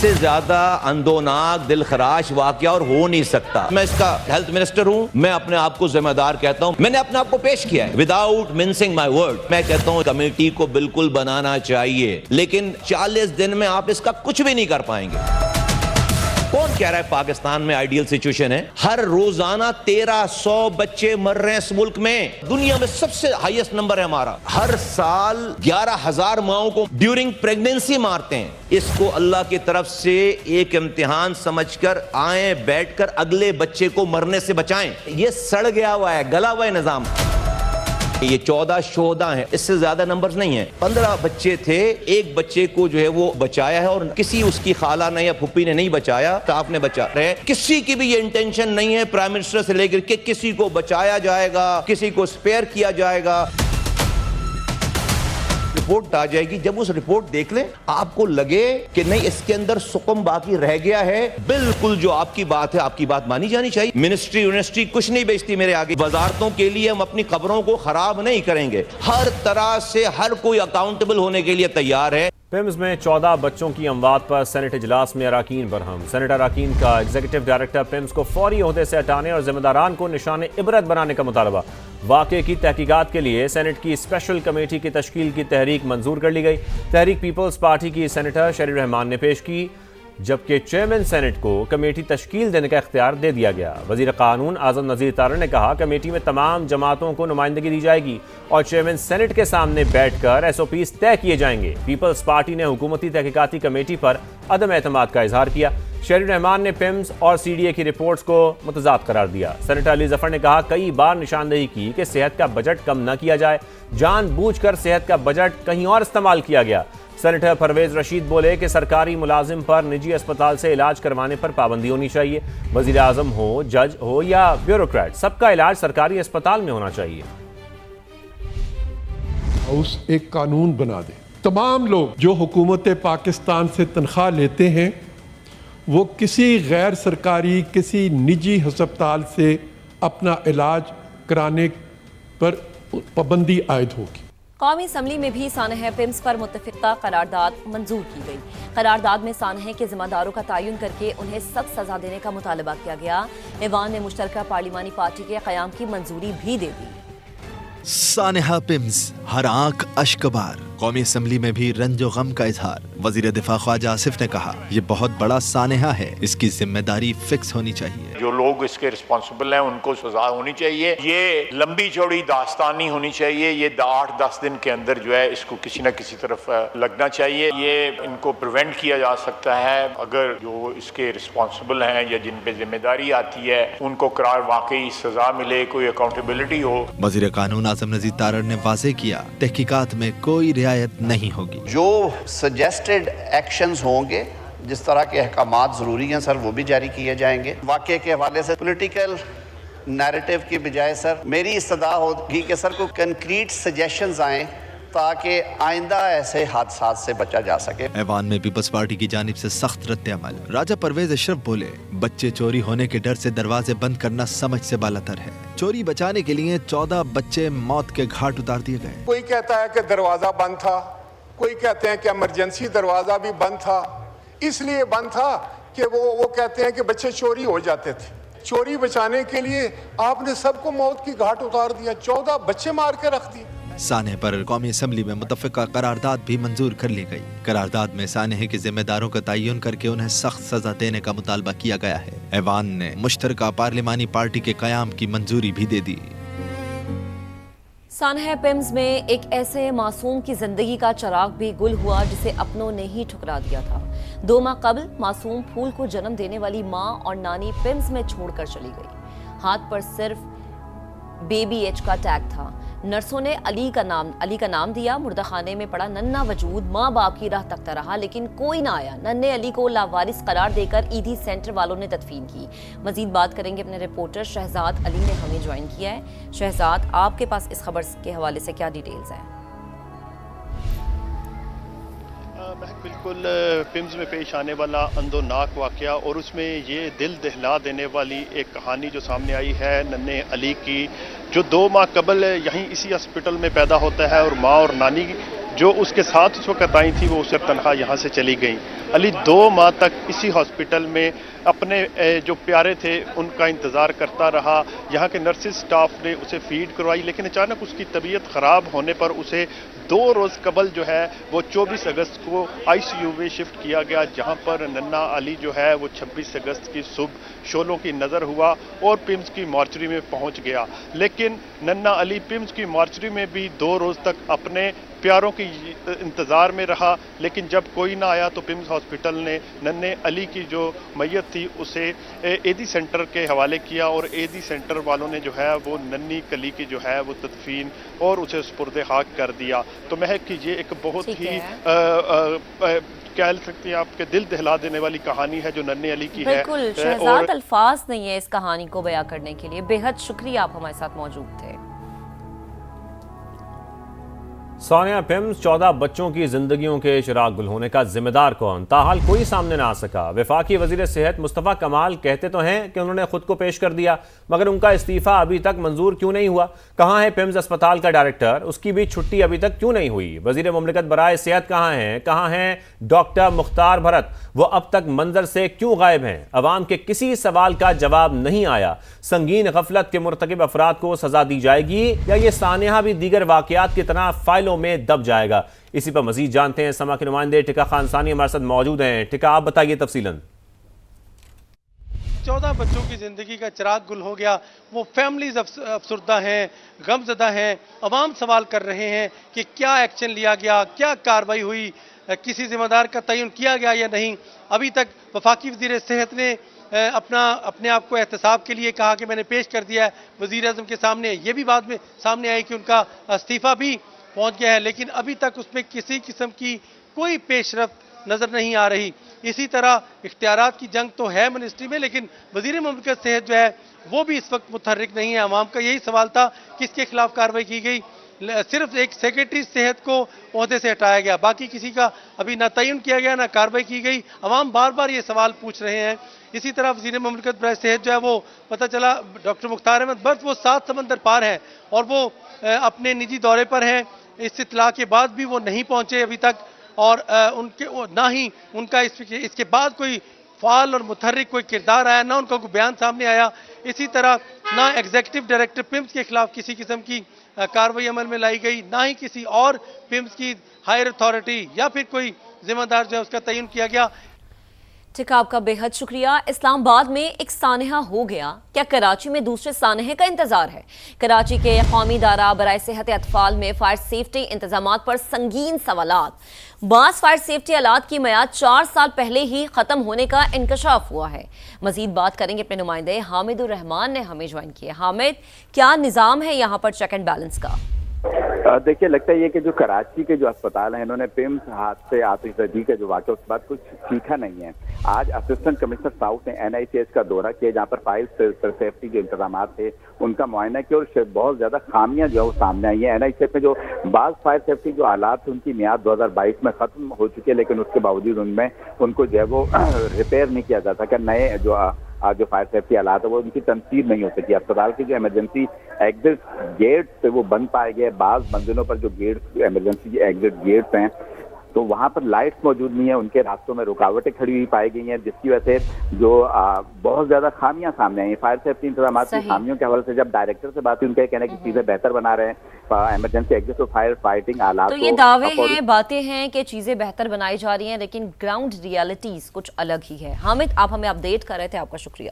سے زیادہ اندوناک دل خراش واقعہ اور ہو نہیں سکتا. میں اس کا ہیلتھ منسٹر ہوں, میں اپنے آپ کو ذمہ دار کہتا ہوں, میں نے اپنے آپ کو پیش کیا ہے وداؤٹ منسنگ مائی ورڈ. میں کہتا ہوں کمیٹی کو بالکل بنانا چاہیے, لیکن 40 دن میں آپ اس کا کچھ بھی نہیں کر پائیں گے. کون کہہ رہا ہے پاکستان میں آئیڈیل سچویشن ہے؟ ہر روزانہ 1300 بچے مر رہے ہیں اس ملک میں. دنیا میں سب سے ہائیسٹ نمبر ہے ہمارا. ہر سال 11,000 ماؤں کو ڈیورنگ پریگننسی مارتے ہیں. اس کو اللہ کی طرف سے ایک امتحان سمجھ کر آئیں, بیٹھ کر اگلے بچے کو مرنے سے بچائیں. یہ سڑ گیا ہوا ہے, گلا ہوا ہے نظام. یہ 14 شہداء ہیں, اس سے زیادہ نمبرز نہیں ہیں. 15 بچے تھے, ایک بچے کو جو ہے وہ بچایا ہے, اور کسی اس کی خالہ نے یا پھپھی نے نہیں بچایا, آپ نے بچا رہے. کسی کی بھی یہ انٹینشن نہیں ہے پرائم منسٹر سے لے کر کہ کسی کو بچایا جائے گا, کسی کو اسپیئر کیا جائے گا. رپورٹ آ جائے گی, جب اس رپورٹ دیکھ لیں آپ کو لگے کہ نہیں اس کے اندر سکم باقی رہ گیا ہے, بالکل جو آپ کی بات ہے آپ کی بات مانی جانی چاہیے. منسٹری یونیورسٹی کچھ نہیں بیچتی میرے آگے. وزارتوں کے لیے ہم اپنی قبروں کو خراب نہیں کریں گے. ہر طرح سے ہر کوئی اکاؤنٹیبل ہونے کے لیے تیار ہے. پیمز میں 14 بچوں کی اموات پر سینٹ اجلاس میں اراکین برہم. سینٹ اراکین کا ایگزیکٹو ڈائریکٹر پیمز کو فوری عہدے سے ہٹانے اور ذمہ داران کو نشان عبرت بنانے کا مطالبہ. واقعے کی تحقیقات کے لیے سینٹ کی اسپیشل کمیٹی کی تشکیل کی تحریک منظور کر لی گئی. تحریک پیپلز پارٹی کی سینیٹر شیری رحمان نے پیش کی, جبکہ چیئرمین سینٹ کو کمیٹی تشکیل دینے کا اختیار دے دیا گیا. وزیر قانون اعظم نذیر تارڑ نے کہا کمیٹی میں تمام جماعتوں کو نمائندگی دی جائے گی اور چیئرمین سینٹ کے سامنے بیٹھ کر SOPs طے کیے جائیں گے. پیپلز پارٹی نے حکومتی تحقیقاتی کمیٹی پر عدم اعتماد کا اظہار کیا. شیری رحمان نے پیمز اور CDA کی رپورٹس کو متضاد قرار دیا. سینیٹر علی ظفر نے کہا کئی بار نشاندہی کی کہ صحت کا بجٹ کم نہ کیا جائے, جان بوجھ کر صحت کا بجٹ کہیں اور استعمال کیا گیا. سینیٹر پرویز رشید بولے کہ سرکاری ملازم پر نجی اسپتال سے علاج کروانے پر پابندی ہونی چاہیے. وزیر اعظم ہو, جج ہو یا بیوروکریٹ, سب کا علاج سرکاری اسپتال میں ہونا چاہیے. ہاؤس ایک قانون بنا دے, تمام لوگ جو حکومت پاکستان سے تنخواہ لیتے ہیں وہ کسی غیر سرکاری کسی نجی ہسپتال سے اپنا علاج کرانے پر پابندی عائد ہوگی. قومی اسمبلی میں بھی سانحہ پیمز پر متفقہ قرارداد منظور کی گئی. قرارداد میں سانحہ کے ذمہ داروں کا تعین کر کے انہیں سخت سزا دینے کا مطالبہ کیا گیا. ایوان نے مشترکہ پارلیمانی پارٹی کے قیام کی منظوری بھی دے دی. سانحہ پیمز, ہر آنکھ اشک بار. قومی اسمبلی میں بھی رنج و غم کا اظہار. وزیر دفاع خواجہ آصف نے کہا یہ بہت بڑا سانحہ ہے, اس کی ذمہ داری فکس ہونی چاہیے. جو لوگ اس کے رسپانسبل ہیں ان کو سزا ہونی چاہیے. یہ لمبی چوڑی داستان نہیں ہونی چاہیے. یہ 8-10 دن کے اندر جو ہے اس کو کسی نہ کسی طرف لگنا چاہیے. یہ ان کو پریونٹ کیا جا سکتا ہے اگر جو اس کے رسپانسبل ہیں یا جن پہ ذمہ داری آتی ہے ان کو قرار واقعی سزا ملے, کوئی اکاؤنٹیبلٹی ہو. وزیر قانون اعظم نذیر تارڑ نے واضح کیا تحقیقات میں کوئی رعایت نہیں ہوگی. جو سجیسٹڈ ایکشنز ہوں گے, جس طرح کے احکامات ضروری ہیں سر, وہ بھی جاری کیے جائیں گے. واقعے کے حوالے سے پولیٹیکل نیریٹو کی بجائے سر میری استدعا ہوگی کہ سر کو کنکریٹ سجیشنز آئیں تاکہ آئندہ ایسے حادثات سے بچا جا سکے. ایوان میں پیپلز پارٹی کی جانب سے سخت رد عمل. راجہ پرویز اشرف بولے بچے چوری ہونے کے ڈر سے دروازے بند کرنا سمجھ سے بالاتر ہے. چوری بچانے کے لیے 14 بچے موت کے گھاٹ اتار دیے گئے. کوئی کہتا ہے کہ دروازہ بند تھا, کوئی کہتے ہیں کہ ایمرجنسی دروازہ بھی بند تھا. اس لیے بند تھا کہ وہ کہتے ہیں کہ بچے چوری ہو جاتے تھے. چوری بچانے کے لیے آپ نے سب کو موت کی گھاٹ اتار دیا, 14 بچے مار کے رکھ دیے. سانحہ پر قومی اسمبلی میں متفقہ قرارداد بھی منظور کر لی گئی. قرارداد میں سانحہ کے ذمہ داروں کا تعین کر کے انہیں سخت سزا دینے کا مطالبہ کیا گیا ہے. ایوان نے مشترکہ پارلیمانی پارٹی کے قیام کی منظوری بھی دے دی. سانحہ پیمز میں ایک ایسے معصوم کی زندگی کا چراغ بھی گل ہوا جسے اپنوں نے ہی ٹھکرا دیا تھا. 2 ماہ قبل معصوم پھول کو جنم دینے والی ماں اور نانی پیمز میں چھوڑ کر چلی گئی. ہاتھ پر صرف BBH کا ٹیگ تھا. نرسوں نے علی کا نام دیا. مردہ خانے میں پڑا ننھا وجود ماں باپ کی راہ تکتا رہا, لیکن کوئی نہ آیا. ننھے علی کو لاوارث قرار دے کر ایدھی سینٹر والوں نے تدفین کی. مزید بات کریں گے اپنے رپورٹر شہزاد علی نے ہمیں جوائن کیا ہے. شہزاد, آپ کے پاس اس خبر کے حوالے سے کیا ڈیٹیلز ہیں؟ بالکل پیمز میں پیش آنے والا اندوناک واقعہ اور اس میں یہ دل دہلا دینے والی ایک کہانی جو سامنے آئی ہے ننھے علی کی, جو 2 ماہ قبل یہیں اسی ہسپتال میں پیدا ہوتا ہے اور ماں اور نانی جو اس کے ساتھ اس وقت آئی تھی وہ اس وقت تنہا یہاں سے چلی گئیں۔ علی 2 ماہ تک اسی ہاسپٹل میں اپنے جو پیارے تھے ان کا انتظار کرتا رہا۔ یہاں کے نرسز سٹاف نے اسے فیڈ کروائی، لیکن اچانک اس کی طبیعت خراب ہونے پر اسے 2 روز قبل جو ہے وہ 24 اگست کو آئی سی یو میں شفٹ کیا گیا، جہاں پر ننا علی جو ہے وہ 26 اگست کی صبح شعلوں کی نظر ہوا اور پمز کی مارچری میں پہنچ گیا۔ لیکن ننا علی پمز کی مارچری میں بھی 2 روز تک اپنے پیاروں کی انتظار میں رہا، لیکن جب کوئی نہ آیا تو پمز ہاسپٹل نے ننے علی کی جو میت تھی اسے اے ڈی سینٹر کے حوالے کیا، اور اے ڈی سینٹر والوں نے جو ہے وہ ننی کلی کی جو ہے وہ تدفین اور اسے سپرد خاک کر دیا۔ تو مہک کی یہ ایک بہت ہی کہہ سکتے ہیں آپ کے دل دہلا دینے والی کہانی ہے جو ننے علی کی ہے۔ بالکل شہزاد، الفاظ نہیں ہے اس کہانی کو بیان کرنے کے لیے۔ بے حد شکریہ، آپ ہمارے ساتھ موجود تھے۔ ثانیہ پمز 14 بچوں کی زندگیوں کے چراغ گل ہونے کا ذمہ دار کون؟ تاحال کوئی سامنے نہ آ سکا۔ وفاقی وزیر صحت مصطفیٰ کمال کہتے تو ہیں کہ انہوں نے خود کو پیش کر دیا، مگر ان کا استعفیٰ ابھی تک منظور کیوں نہیں ہوا؟ کہاں ہے پمز اسپتال کا ڈائریکٹر؟ اس کی بھی چھٹی ابھی تک کیوں نہیں ہوئی؟ وزیر مملکت برائے صحت کہاں ہیں؟ کہاں ہیں ڈاکٹر مختار بھرت؟ وہ اب تک منظر سے کیوں غائب ہیں؟ عوام کے کسی سوال کا جواب نہیں آیا۔ سنگین غفلت کے مرتکب افراد کو سزا دی جائے گی یا یہ سانحہ بھی دیگر واقعات کی طرح فائلوں میں دب جائے گا؟ اسی پر مزید جانتے ہیں، سما کے نمائندے ٹکا خان ثانی ہمارے ساتھ موجود ہیں۔ ٹکا، آپ بتائیے تفصیلاً۔ 14 بچوں کی زندگی کا چراغ گل ہو گیا، وہ فیملیز افسردہ ہیں، غم زدہ ہیں، عوام سوال کر رہے ہیں کہ کیا ایکشن لیا گیا، کیا کارروائی ہوئی، کسی ذمہ دار کا تعین کیا گیا یا نہیں۔ ابھی تک وفاقی وزیر صحت نے اپنے آپ کو احتساب کے لیے کہا کہ میں نے پیش کر دیا ہے وزیر اعظم کے سامنے۔ یہ بھی بعد میں سامنے آئی کہ ان کا استعفیٰ بھی پہنچ گیا ہے، لیکن ابھی تک اس میں کسی قسم کی کوئی پیش رفت نظر نہیں آ رہی۔ اسی طرح اختیارات کی جنگ تو ہے منسٹری میں، لیکن وزیر مملکت صحت جو ہے وہ بھی اس وقت متحرک نہیں ہے۔ عوام کا یہی سوال تھا کہ اس کے خلاف کارروائی کی گئی، صرف ایک سیکرٹری صحت کو عہدے سے ہٹایا گیا، باقی کسی کا ابھی نہ تعین کیا گیا نہ کارروائی کی گئی۔ عوام بار بار یہ سوال پوچھ رہے ہیں۔ اسی طرح وزیر مملکت برائے صحت جو ہے وہ پتہ چلا ڈاکٹر مختار احمد بھرت وہ 7 سمندر پار ہیں اور وہ اپنے نجی دورے پر ہیں۔ اس اطلاع کے بعد بھی وہ نہیں پہنچے ابھی تک، اور نہ ہی ان کا اس کے بعد کوئی فعال اور متحرک کوئی کردار آیا، نہ ان کا کوئی بیان سامنے آیا۔ اسی طرح نہ ایگزیکٹو ڈائریکٹر پمز کے خلاف کسی قسم کی کارروائی عمل میں لائی گئی، نہ ہی کسی اور پمز کی ہائر اتھارٹی یا پھر کوئی ذمہ دار جو ہے اس کا تعین کیا گیا۔ ٹھیک، آپ کا بے حد شکریہ۔ اسلام آباد میں ایک سانحہ ہو گیا، کیا کراچی میں دوسرے سانحے کا انتظار ہے؟ کراچی کے قومی ادارہ برائے صحت اطفال میں فائر سیفٹی انتظامات پر سنگین سوالات۔ بعض فائر سیفٹی آلات کی میعاد 4 سال پہلے ہی ختم ہونے کا انکشاف ہوا ہے۔ مزید بات کریں گے اپنے نمائندے حامد الرحمان نے ہمیں جوائن کیا۔ حامد، کیا نظام ہے یہاں پر چیک اینڈ بیلنس کا؟ دیکھیے، لگتا ہے یہ کہ جو کراچی کے جو اسپتال ہیں انہوں نے پمز حادثے آتش زدگی کا جو واقعہ اس کے بعد کچھ سیکھا نہیں ہے۔ آج اسسٹنٹ کمشنر ساؤتھ نے NICH کا دورہ کیا جہاں پر فائر سیفٹی جو انتظامات تھے ان کا معائنہ کیا اور بہت زیادہ خامیاں جو ہے وہ سامنے آئی ہیں۔ NICH میں جو بعض فائر سیفٹی جو آلات تھے ان کی میعاد 2022 میں ختم ہو چکی ہے، لیکن اس کے باوجود ان میں ان کو جو ہے وہ ریپیئر نہیں کیا جا سکا۔ نئے جو فائر سیفٹی آلات ہے وہ ان کی تنصیب نہیں ہو سکی۔ اسپتال کے جو ایمرجنسی ایگزٹ گیٹس تھے وہ بند پائے گئے۔ بعض منزلوں پر جو گیٹس ایمرجنسی ایگزٹ گیٹس ہیں تو وہاں پر لائٹس موجود نہیں ہیں، ان کے راستوں میں رکاوٹیں کھڑی ہوئی پائی گئی ہیں، جس کی وجہ سے جو بہت زیادہ خامیاں سامنے آئی ہیں۔ فائر سیفٹی انتظامات کی خامیوں کے حوالے سے جب ڈائریکٹر سے بات ہوئی، ان کا کہنا ہے کہ چیزیں بہتر بنا رہے ہیں، ایمرجنسی ایگزٹ اور فائر فائٹنگ آلات۔ تو یہ دعوے ہیں، باتیں ہیں کہ چیزیں بہتر بنائی جا رہی ہیں، لیکن گراؤنڈ ریالٹیز کچھ الگ ہی ہے۔ حامد، آپ ہمیں اپڈیٹ کر رہے تھے، آپ کا شکریہ۔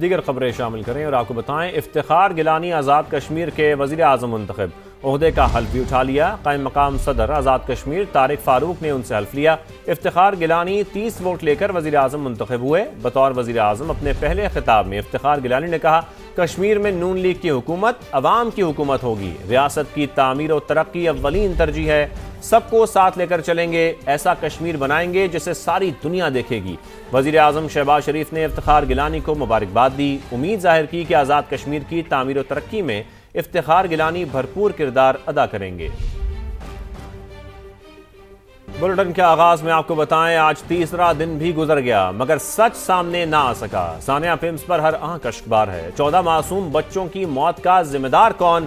دیگر خبریں شامل کریں اور آپ کو بتائیں، افتخار گیلانی آزاد کشمیر کے وزیر اعظم منتخب، عہدے کا حلف بھی اٹھا لیا۔ قائم مقام صدر آزاد کشمیر طارق فاروق نے ان سے حلف لیا۔ افتخار گیلانی 30 ووٹ لے کر وزیر اعظم منتخب ہوئے۔ بطور وزیر اعظم اپنے پہلے خطاب میں افتخار گیلانی نے کہا، کشمیر میں نون لیگ کی حکومت عوام کی حکومت ہوگی، ریاست کی تعمیر و ترقی اولین ترجیح ہے، سب کو ساتھ لے کر چلیں گے، ایسا کشمیر بنائیں گے جسے ساری دنیا دیکھے گی۔ وزیر اعظم شہباز شریف نے افتخار گیلانی کو مبارکباد دی، امید ظاہر کی کہ آزاد کشمیر کی تعمیر و ترقی میں افتخار گیلانی بھرپور کردار ادا کریں گے۔ بلٹن کے آغاز میں آپ کو بتائیں، آج تیسرا دن بھی گزر گیا مگر سچ سامنے نہ آ سکا۔ ثانیہ پمز پر ہر آنکھ اشکبار ہے۔ 14 معصوم بچوں کی موت کا ذمہ دار کون؟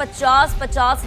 50-50